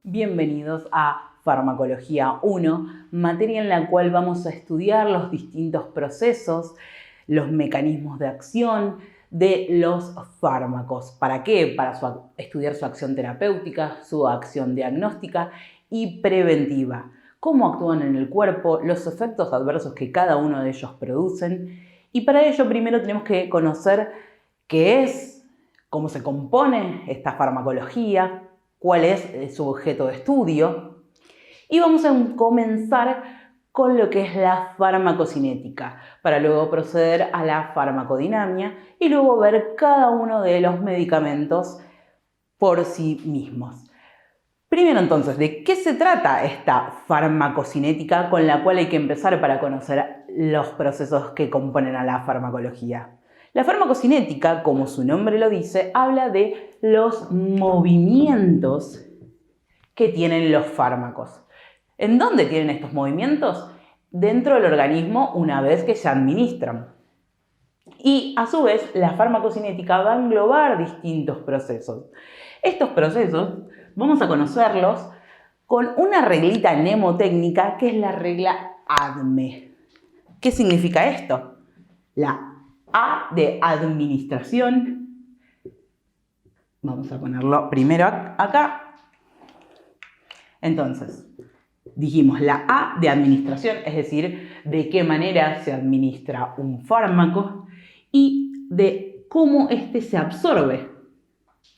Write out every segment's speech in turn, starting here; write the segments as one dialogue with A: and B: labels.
A: Bienvenidos a Farmacología 1, materia en la cual vamos a estudiar los distintos procesos, los mecanismos de acción de los fármacos. ¿Para qué? Para estudiar su acción terapéutica, su acción diagnóstica y preventiva. Cómo actúan en el cuerpo, los efectos adversos que cada uno de ellos producen. Y para ello primero tenemos que conocer qué es, cómo se compone esta farmacología, cuál es su objeto de estudio. Y vamos a comenzar con lo que es la farmacocinética, para luego proceder a la farmacodinamia y luego ver cada uno de los medicamentos por sí mismos. Primero entonces, ¿de qué se trata esta farmacocinética con la cual hay que empezar para conocer los procesos que componen a la farmacología? La farmacocinética, como su nombre lo dice, habla de los movimientos que tienen los fármacos. ¿En dónde tienen estos movimientos? Dentro del organismo una vez que se administran. Y a su vez, la farmacocinética va a englobar distintos procesos. Estos procesos vamos a conocerlos con una reglita mnemotécnica que es la regla ADME. ¿Qué significa esto? La A de administración. Vamos a ponerlo primero acá. Entonces, dijimos la A de administración, es decir, de qué manera se administra un fármaco y de cómo éste se absorbe,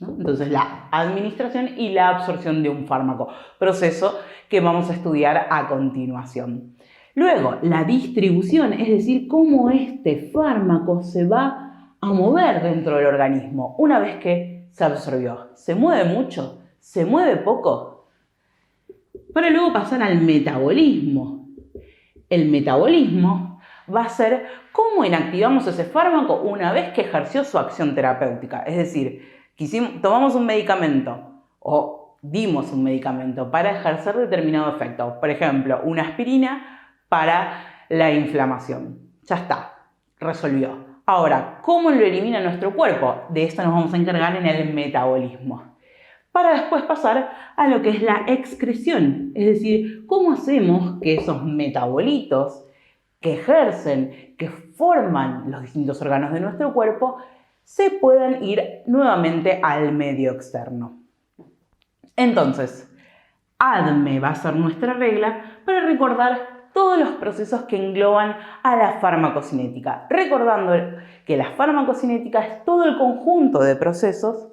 A: ¿no? Entonces, la administración y la absorción de un fármaco, proceso que vamos a estudiar a continuación. Luego, la distribución, es decir, cómo este fármaco se va a mover dentro del organismo una vez que se absorbió. ¿Se mueve mucho? ¿Se mueve poco? Para luego pasar al metabolismo. El metabolismo va a ser cómo inactivamos ese fármaco una vez que ejerció su acción terapéutica. Es decir, tomamos un medicamento o dimos un medicamento para ejercer determinado efecto. Por ejemplo, una aspirina para la inflamación. Ya está, resolvió. Ahora, ¿cómo lo elimina nuestro cuerpo? De esto nos vamos a encargar en el metabolismo. Para después pasar a lo que es la excreción, es decir, cómo hacemos que esos metabolitos que ejercen, que forman los distintos órganos de nuestro cuerpo, se puedan ir nuevamente al medio externo. Entonces, ADME va a ser nuestra regla para recordar todos los procesos que engloban a la farmacocinética, recordando que la farmacocinética es todo el conjunto de procesos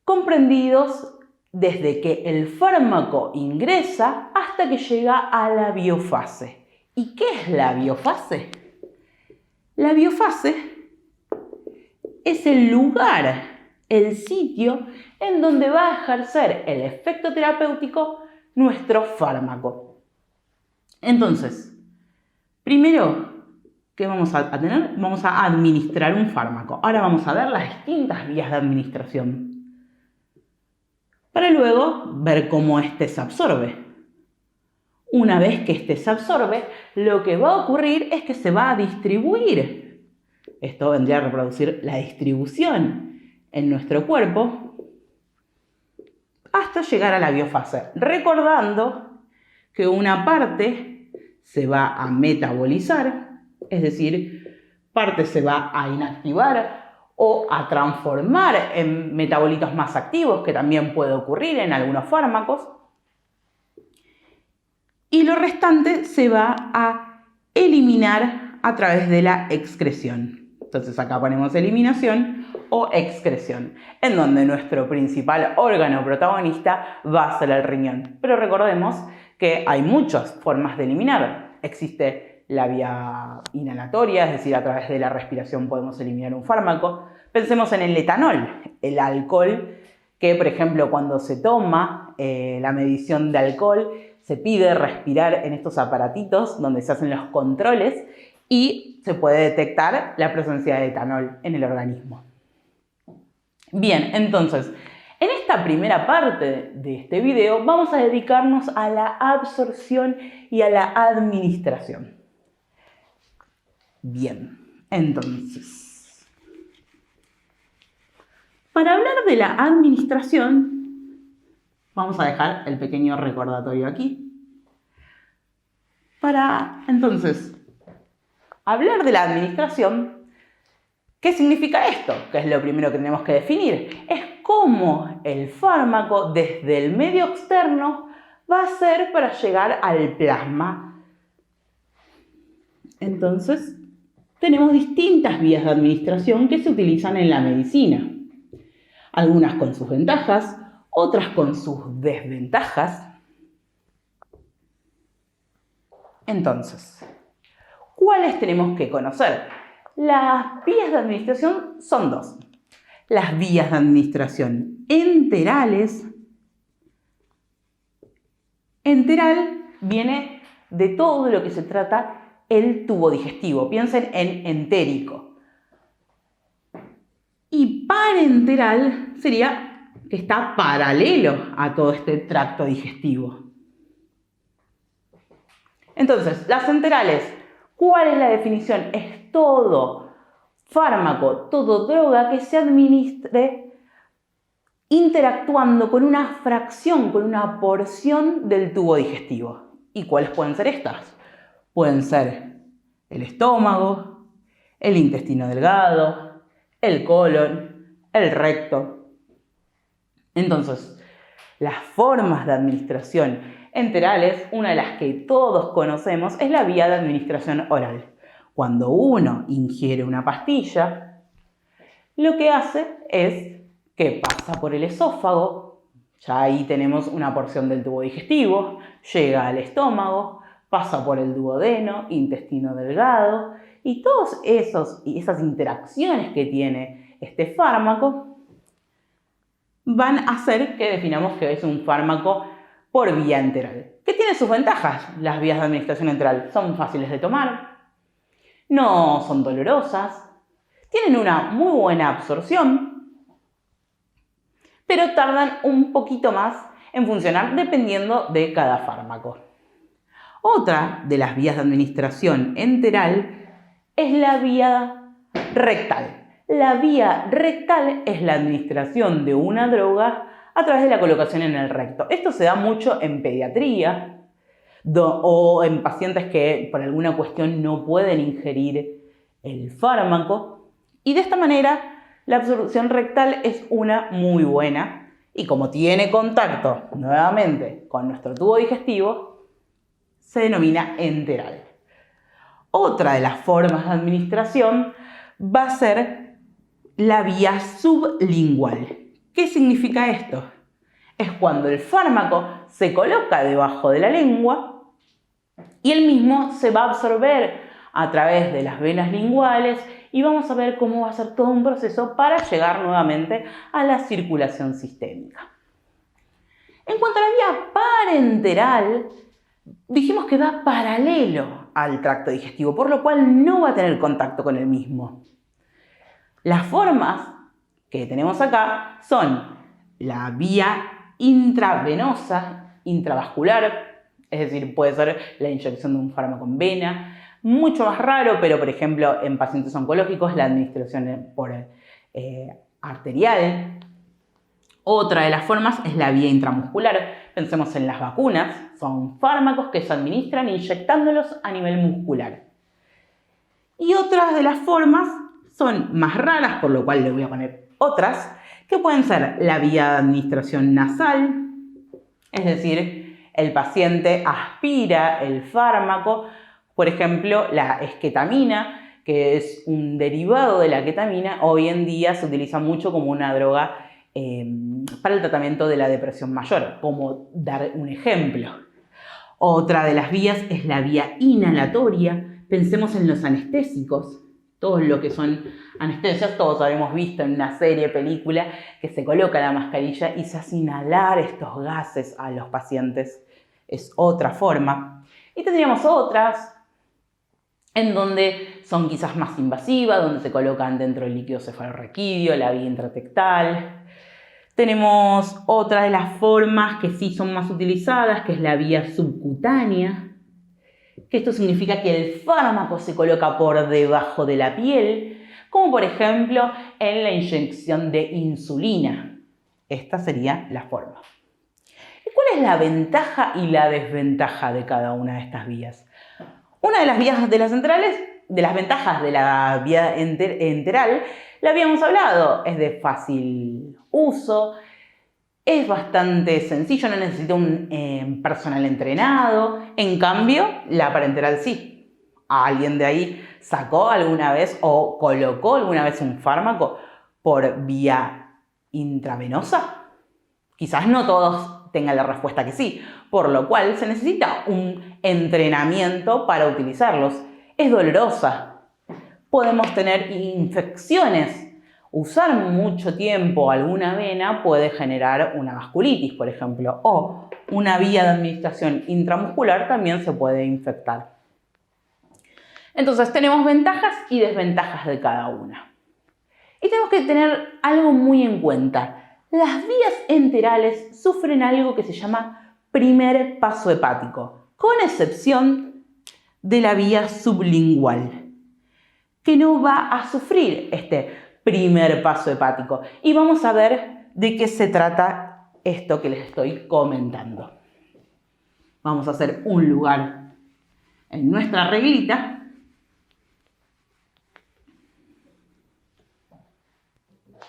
A: comprendidos desde que el fármaco ingresa hasta que llega a la biofase. ¿Y qué es la biofase? La biofase es el lugar, el sitio en donde va a ejercer el efecto terapéutico nuestro fármaco. Entonces, primero, ¿qué vamos a tener? Vamos a administrar un fármaco. Ahora vamos a ver las distintas vías de administración, para luego ver cómo éste se absorbe. Una vez que éste se absorbe, lo que va a ocurrir es que se va a distribuir. Esto vendría a reproducir la distribución en nuestro cuerpo hasta llegar a la biofase, recordando que una parte se va a metabolizar, es decir, parte se va a inactivar o a transformar en metabolitos más activos, que también puede ocurrir en algunos fármacos. Y lo restante se va a eliminar a través de la excreción. Entonces acá ponemos eliminación o excreción, en donde nuestro principal órgano protagonista va a ser el riñón. Pero recordemos que hay muchas formas de eliminar. Existe la vía inhalatoria, es decir, a través de la respiración podemos eliminar un fármaco. Pensemos en el etanol, el alcohol, que por ejemplo cuando se toma la medición de alcohol, se pide respirar en estos aparatitos donde se hacen los controles y se puede detectar la presencia de etanol en el organismo. Bien, entonces, en esta primera parte de este video vamos a dedicarnos a la absorción y a la administración. Bien, entonces, Para hablar de la administración, vamos a dejar el pequeño recordatorio aquí. Para, entonces, hablar de la administración, ¿qué significa esto? Que es lo primero que tenemos que definir. Es cómo el fármaco desde el medio externo va a ser para llegar al plasma. Entonces, tenemos distintas vías de administración que se utilizan en la medicina. Algunas con sus ventajas, otras con sus desventajas. Entonces, ¿cuáles tenemos que conocer? Las vías de administración son dos. Las vías de administración enterales. Enteral viene de todo lo que se trata el tubo digestivo. Piensen en entérico. Y parenteral sería que está paralelo a todo este tracto digestivo. Entonces, las enterales, ¿cuál es la definición? Es todo fármaco, todo droga que se administre interactuando con una fracción, con una porción del tubo digestivo. ¿Y cuáles pueden ser estas? Pueden ser el estómago, el intestino delgado, el colon, el recto. Entonces, las formas de administración enterales, una de las que todos conocemos, es la vía de administración oral. Cuando uno ingiere una pastilla, lo que hace es que pasa por el esófago, ya ahí tenemos una porción del tubo digestivo, llega al estómago, pasa por el duodeno, intestino delgado, y todas esas interacciones que tiene este fármaco van a hacer que definamos que es un fármaco por vía enteral. ¿Qué tiene sus ventajas? Las vías de administración enteral son fáciles de tomar, no son dolorosas, tienen una muy buena absorción, pero tardan un poquito más en funcionar dependiendo de cada fármaco. Otra de las vías de administración enteral es la vía rectal. La vía rectal es la administración de una droga a través de la colocación en el recto. Esto se da mucho en pediatría o en pacientes que por alguna cuestión no pueden ingerir el fármaco. Y de esta manera la absorción rectal es una muy buena. Y como tiene contacto nuevamente con nuestro tubo digestivo, se denomina enteral. Otra de las formas de administración va a ser la vía sublingual. ¿Qué significa esto? Es cuando el fármaco se coloca debajo de la lengua y el mismo se va a absorber a través de las venas linguales y vamos a ver cómo va a ser todo un proceso para llegar nuevamente a la circulación sistémica. En cuanto a la vía parenteral, dijimos que va paralelo al tracto digestivo, por lo cual no va a tener contacto con el mismo. Las formas que tenemos acá son la vía intravenosa, intravascular, es decir, puede ser la inyección de un fármaco en vena, mucho más raro, pero por ejemplo en pacientes oncológicos la administración por arterial. Otra de las formas es la vía intramuscular. Pensemos en las vacunas, son fármacos que se administran inyectándolos a nivel muscular. Y otras de las formas son más raras, por lo cual le voy a poner otras, que pueden ser la vía de administración nasal, es decir, el paciente aspira el fármaco, por ejemplo, la esketamina, que es un derivado de la ketamina, hoy en día se utiliza mucho como una droga para el tratamiento de la depresión mayor, como dar un ejemplo. Otra de las vías es la vía inhalatoria. Pensemos en los anestésicos. Todo lo que son anestesias, todos habremos visto en una serie, película, que se coloca la mascarilla y se hace inhalar estos gases a los pacientes. Es otra forma. Y tendríamos otras en donde son quizás más invasivas, donde se colocan dentro del líquido cefalorraquídeo, la vía intratectal. Tenemos otra de las formas que sí son más utilizadas, que es la vía subcutánea, que esto significa que el fármaco se coloca por debajo de la piel como por ejemplo en la inyección de insulina. Esta sería la forma. ¿Y cuál es la ventaja y la desventaja de cada una de estas vías? Una de las vías de las centrales, de las ventajas de la vía enteral, la habíamos hablado, es de fácil uso, es bastante sencillo, no necesita un personal entrenado. En cambio, la parenteral sí. ¿Alguien de ahí sacó alguna vez o colocó alguna vez un fármaco por vía intravenosa? Quizás no todos tengan la respuesta que sí, por lo cual se necesita un entrenamiento para utilizarlos. Es dolorosa. Podemos tener infecciones. Usar mucho tiempo alguna vena puede generar una vasculitis, por ejemplo, o una vía de administración intramuscular también se puede infectar. Entonces tenemos ventajas y desventajas de cada una. Y tenemos que tener algo muy en cuenta. Las vías enterales sufren algo que se llama primer paso hepático, con excepción de la vía sublingual, que no va a sufrir este primer paso hepático. Y vamos a ver de qué se trata esto que les estoy comentando. Vamos a hacer un lugar en nuestra reglita.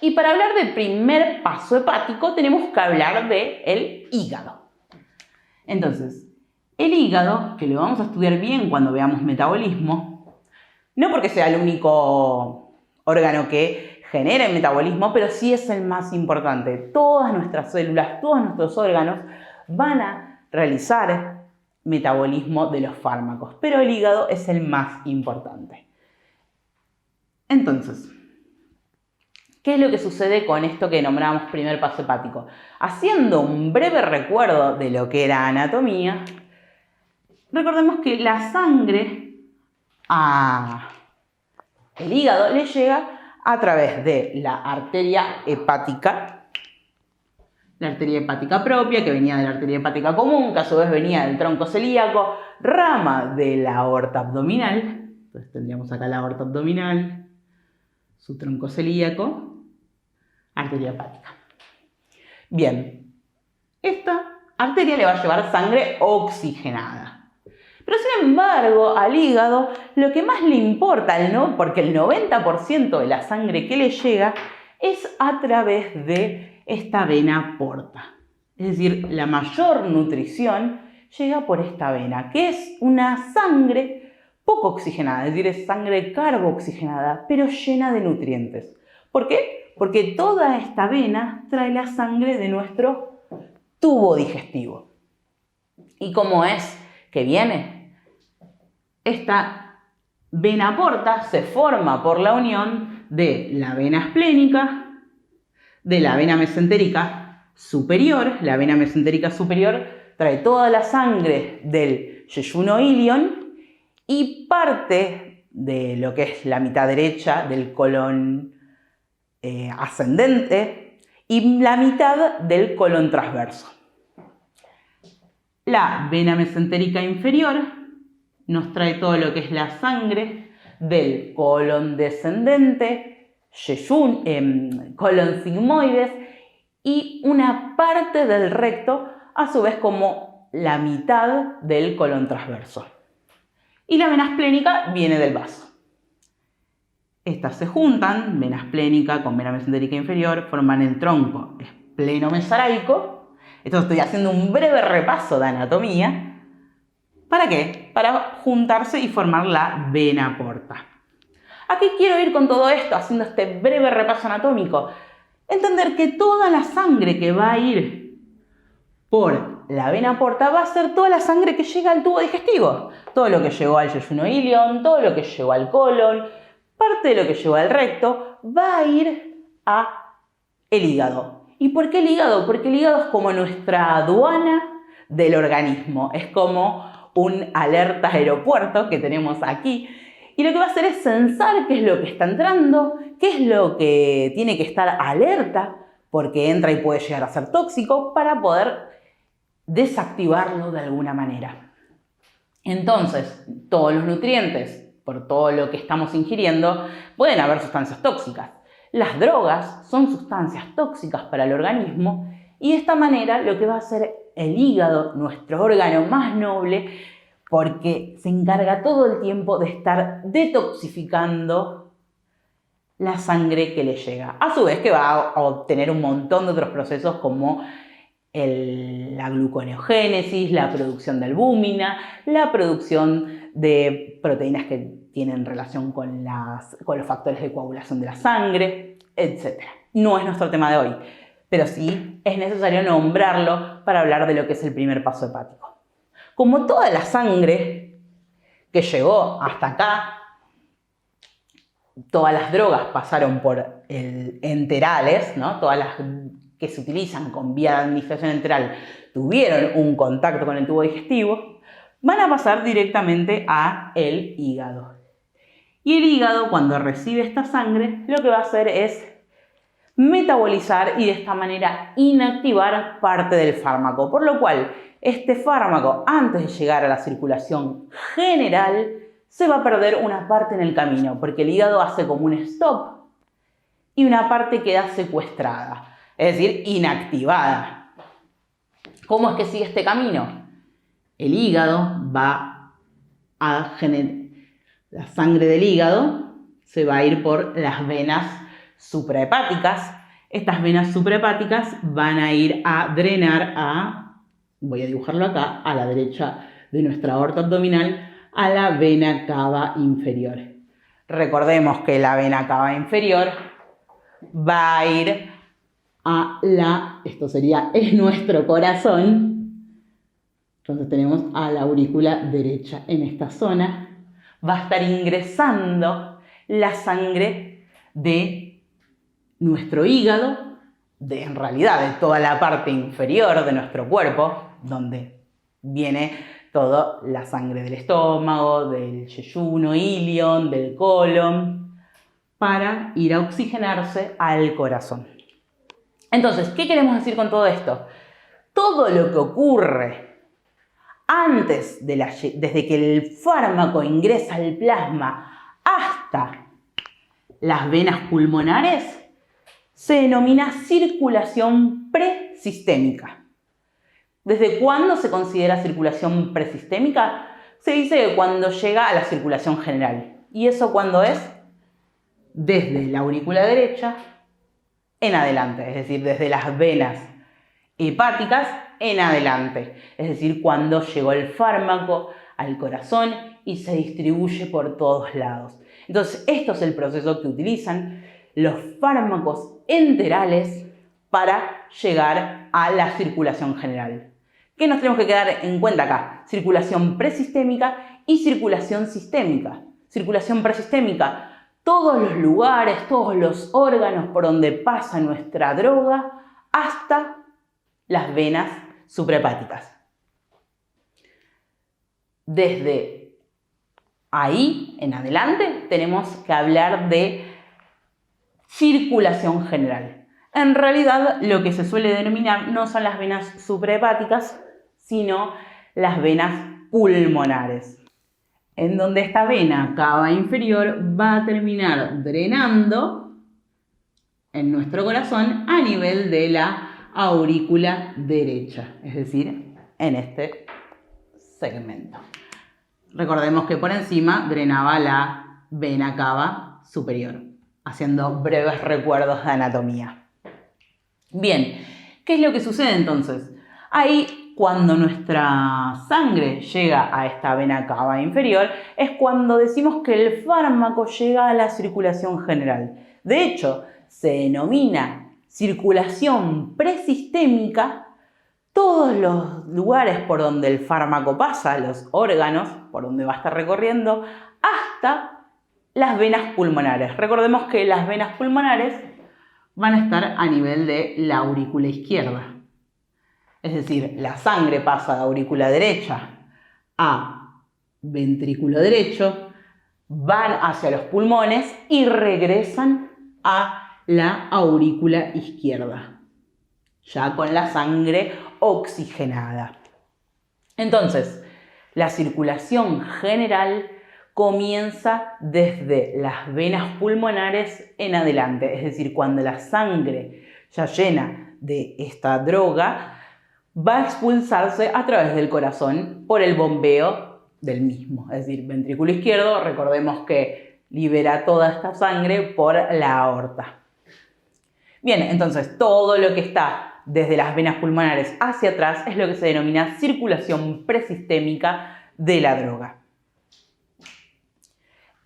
A: Y para hablar del primer paso hepático tenemos que hablar del hígado. Entonces, el hígado, que lo vamos a estudiar bien cuando veamos metabolismo, no porque sea el único órgano que genera el metabolismo, pero sí es el más importante. Todas nuestras células, todos nuestros órganos van a realizar metabolismo de los fármacos, pero el hígado es el más importante. Entonces, ¿qué es lo que sucede con esto que nombramos primer paso hepático? Haciendo un breve recuerdo de lo que era anatomía, recordemos que la sangre al hígado le llega a través de la arteria hepática propia, que venía de la arteria hepática común, que a su vez venía del tronco celíaco, rama de la aorta abdominal. Entonces tendríamos acá la aorta abdominal, su tronco celíaco, arteria hepática. Bien, esta arteria le va a llevar sangre oxigenada. Pero sin embargo, al hígado lo que más le importa, porque el 90% de la sangre que le llega es a través de esta vena porta. Es decir, la mayor nutrición llega por esta vena, que es una sangre poco oxigenada, es decir, es sangre carboxigenada, pero llena de nutrientes. ¿Por qué? Porque toda esta vena trae la sangre de nuestro tubo digestivo. ¿Y cómo es que viene? Esta vena porta se forma por la unión de la vena esplénica, de la vena mesentérica superior. La vena mesentérica superior trae toda la sangre del yeyuno ilion y parte de lo que es la mitad derecha del colon ascendente y la mitad del colon transverso. La vena mesentérica inferior nos trae todo lo que es la sangre del colon descendente, colon sigmoides y una parte del recto, a su vez como la mitad del colon transverso. Y la vena esplénica viene del vaso. Estas se juntan, vena esplénica con vena mesentérica inferior, forman el tronco esplenomesoraico. Esto estoy haciendo un breve repaso de anatomía. ¿Para qué? Para juntarse y formar la vena porta. ¿A qué quiero ir con todo esto, haciendo este breve repaso anatómico? Entender que toda la sangre que va a ir por la vena porta va a ser toda la sangre que llega al tubo digestivo. Todo lo que llegó al yeyuno ilion, todo lo que llegó al colon, parte de lo que llegó al recto, va a ir al hígado. ¿Y por qué el hígado? Porque el hígado es como nuestra aduana del organismo. Es como un alerta aeropuerto que tenemos aquí. Y lo que va a hacer es censar qué es lo que está entrando, qué es lo que tiene que estar alerta, porque entra y puede llegar a ser tóxico, para poder desactivarlo de alguna manera. Entonces, todos los nutrientes, por todo lo que estamos ingiriendo, pueden haber sustancias tóxicas. Las drogas son sustancias tóxicas para el organismo y de esta manera lo que va a hacer el hígado, nuestro órgano más noble, porque se encarga todo el tiempo de estar detoxificando la sangre que le llega. A su vez que va a obtener un montón de otros procesos como la gluconeogénesis, la producción de albúmina, la producción de proteínas que tienen relación con los factores de coagulación de la sangre, etc. No es nuestro tema de hoy, pero sí es necesario nombrarlo para hablar de lo que es el primer paso hepático. Como toda la sangre que llegó hasta acá, todas las drogas pasaron por enterales, ¿no? Todas las que se utilizan con vía de administración enteral tuvieron un contacto con el tubo digestivo, van a pasar directamente a el hígado. Y el hígado, cuando recibe esta sangre, lo que va a hacer es metabolizar y de esta manera inactivar parte del fármaco, por lo cual este fármaco, antes de llegar a la circulación general, se va a perder una parte en el camino, porque el hígado hace como un stop y una parte queda secuestrada, es decir, inactivada. ¿Cómo es que sigue este camino? El hígado va a generar, la sangre del hígado se va a ir por las venas suprahepáticas. Estas venas suprahepáticas van a ir a drenar voy a dibujarlo acá, a la derecha de nuestra aorta abdominal, a la vena cava inferior. Recordemos que la vena cava inferior va a ir esto sería nuestro corazón. Entonces tenemos a la aurícula derecha en esta zona. Va a estar ingresando la sangre de nuestro hígado, en realidad de toda la parte inferior de nuestro cuerpo, donde viene toda la sangre del estómago, del yeyuno, ilion, del colon, para ir a oxigenarse al corazón. Entonces, ¿qué queremos decir con todo esto? Todo lo que ocurre antes desde que el fármaco ingresa al plasma hasta las venas pulmonares se denomina circulación presistémica. ¿Desde cuándo se considera circulación presistémica? Se dice que cuando llega a la circulación general. ¿Y eso cuándo es? Desde la aurícula derecha en adelante, es decir, desde las venas hepáticas en adelante. Es decir, cuando llegó el fármaco al corazón y se distribuye por todos lados. Entonces, esto es el proceso que utilizan los fármacos enterales para llegar a la circulación general. ¿Qué nos tenemos que quedar en cuenta acá? Circulación presistémica y circulación sistémica. Circulación presistémica, todos los lugares, todos los órganos por donde pasa nuestra droga hasta las venas suprahepáticas. Desde ahí en adelante tenemos que hablar de circulación general. En realidad lo que se suele denominar no son las venas suprahepáticas, sino las venas pulmonares, en donde esta vena cava inferior va a terminar drenando en nuestro corazón a nivel de la aurícula derecha, es decir, en este segmento. Recordemos que por encima drenaba la vena cava superior, haciendo breves recuerdos de anatomía. Bien, ¿qué es lo que sucede entonces? Ahí, cuando nuestra sangre llega a esta vena cava inferior, es cuando decimos que el fármaco llega a la circulación general. De hecho, se denomina circulación presistémica todos los lugares por donde el fármaco pasa, los órganos por donde va a estar recorriendo, hasta las venas pulmonares. Recordemos que las venas pulmonares van a estar a nivel de la aurícula izquierda. Es decir, la sangre pasa de aurícula derecha a ventrículo derecho, van hacia los pulmones y regresan a la aurícula izquierda, ya con la sangre oxigenada. Entonces, la circulación general comienza desde las venas pulmonares en adelante, es decir, cuando la sangre ya llena de esta droga va a expulsarse a través del corazón por el bombeo del mismo, es decir, ventrículo izquierdo, recordemos que libera toda esta sangre por la aorta. Bien, entonces todo lo que está desde las venas pulmonares hacia atrás es lo que se denomina circulación presistémica de la droga.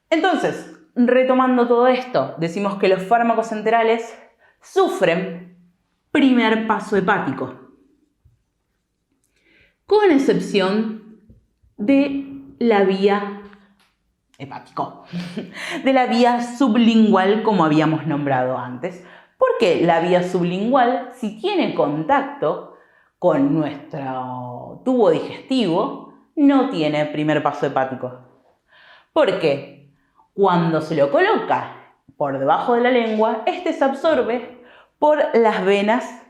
A: Entonces, retomando todo esto, decimos que los fármacos enterales sufren primer paso hepático, con excepción de la vía hepático, de la vía sublingual como habíamos nombrado antes. Porque la vía sublingual, si tiene contacto con nuestro tubo digestivo, no tiene primer paso hepático. ¿Por qué? Cuando se lo coloca por debajo de la lengua, este se absorbe por las venas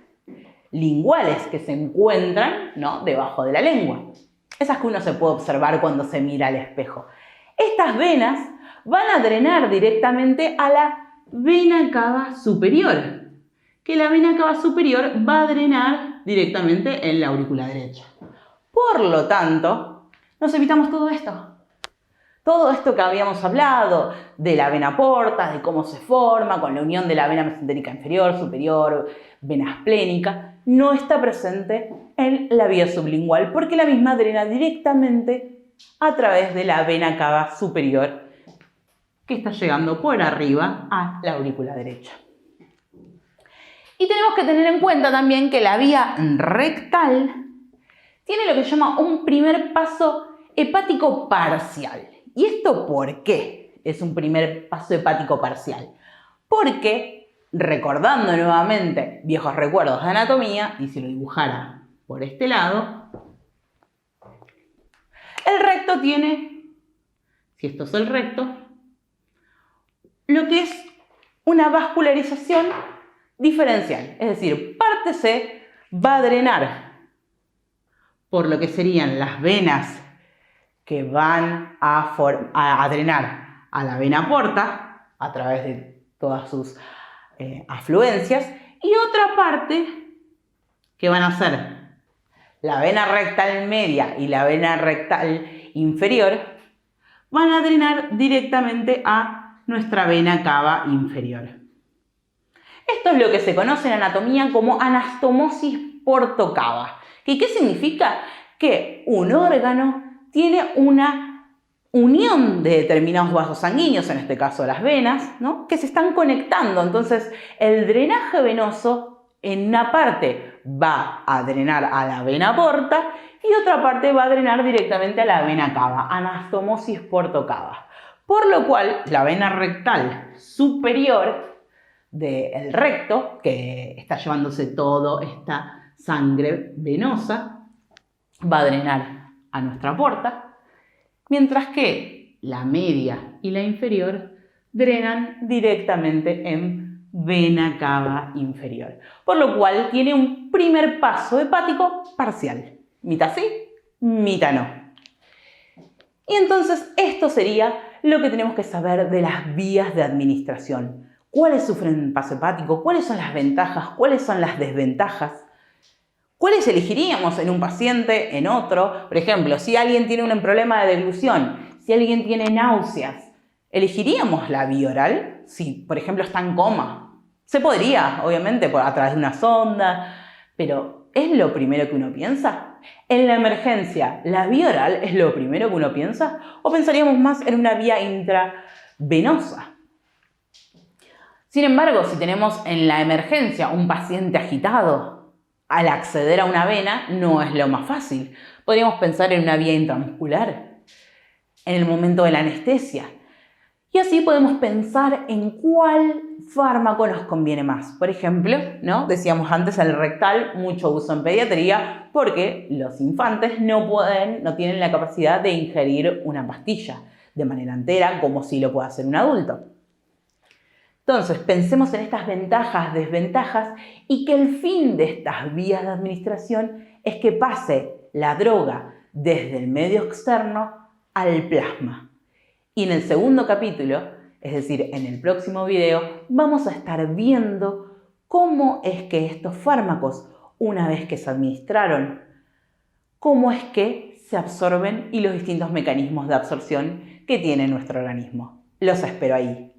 A: linguales que se encuentran, ¿no?, debajo de la lengua. Esas que uno se puede observar cuando se mira al espejo. Estas venas van a drenar directamente a la vena cava superior, que la vena cava superior va a drenar directamente en la aurícula derecha. Por lo tanto, nos evitamos todo esto. Todo esto que habíamos hablado de la vena porta, de cómo se forma con la unión de la vena mesentérica inferior, superior, vena esplénica, no está presente en la vía sublingual porque la misma drena directamente a través de la vena cava superior que está llegando por arriba a la aurícula derecha. Y tenemos que tener en cuenta también que la vía rectal tiene lo que se llama un primer paso hepático parcial. ¿Y esto por qué es un primer paso hepático parcial? Porque, recordando nuevamente viejos recuerdos de anatomía, y si lo dibujara por este lado, el recto tiene, si esto es el recto, lo que es una vascularización diferencial. Es decir, parte C va a drenar por lo que serían las venas que van a drenar a la vena porta a través de todas sus afluencias, y otra parte que van a ser la vena rectal media y la vena rectal inferior van a drenar directamente a nuestra vena cava inferior. Esto es lo que se conoce en anatomía como anastomosis portocava. ¿Y qué significa? Que un órgano tiene una unión de determinados vasos sanguíneos, en este caso las venas, ¿no?, que se están conectando. Entonces, el drenaje venoso en una parte va a drenar a la vena porta y otra parte va a drenar directamente a la vena cava, anastomosis portocava. Por lo cual, la vena rectal superior del recto, que está llevándose toda esta sangre venosa, va a drenar a nuestra porta, mientras que la media y la inferior drenan directamente en vena cava inferior. Por lo cual tiene un primer paso hepático parcial. Mitad sí, mitad no. Y entonces esto sería lo que tenemos que saber de las vías de administración. ¿Cuáles sufren paso hepático? ¿Cuáles son las ventajas? ¿Cuáles son las desventajas? ¿Cuáles elegiríamos en un paciente, en otro? Por ejemplo, si alguien tiene un problema de deglución, si alguien tiene náuseas, ¿elegiríamos la vía oral? Si, por ejemplo, está en coma. Se podría, obviamente, a través de una sonda, pero ¿es lo primero que uno piensa? En la emergencia, ¿la vía oral es lo primero que uno piensa? ¿O pensaríamos más en una vía intravenosa? Sin embargo, si tenemos en la emergencia un paciente agitado, al acceder a una vena no es lo más fácil. Podríamos pensar en una vía intramuscular, en el momento de la anestesia. Y así podemos pensar en cuál fármaco nos conviene más. Por ejemplo, ¿no?, decíamos antes el rectal, mucho uso en pediatría, porque los infantes no tienen la capacidad de ingerir una pastilla de manera entera, como sí lo puede hacer un adulto. Entonces, pensemos en estas ventajas, desventajas, y que el fin de estas vías de administración es que pase la droga desde el medio externo al plasma. Y en el segundo capítulo, es decir, en el próximo video, vamos a estar viendo cómo es que estos fármacos, una vez que se administraron, cómo es que se absorben y los distintos mecanismos de absorción que tiene nuestro organismo. Los espero ahí.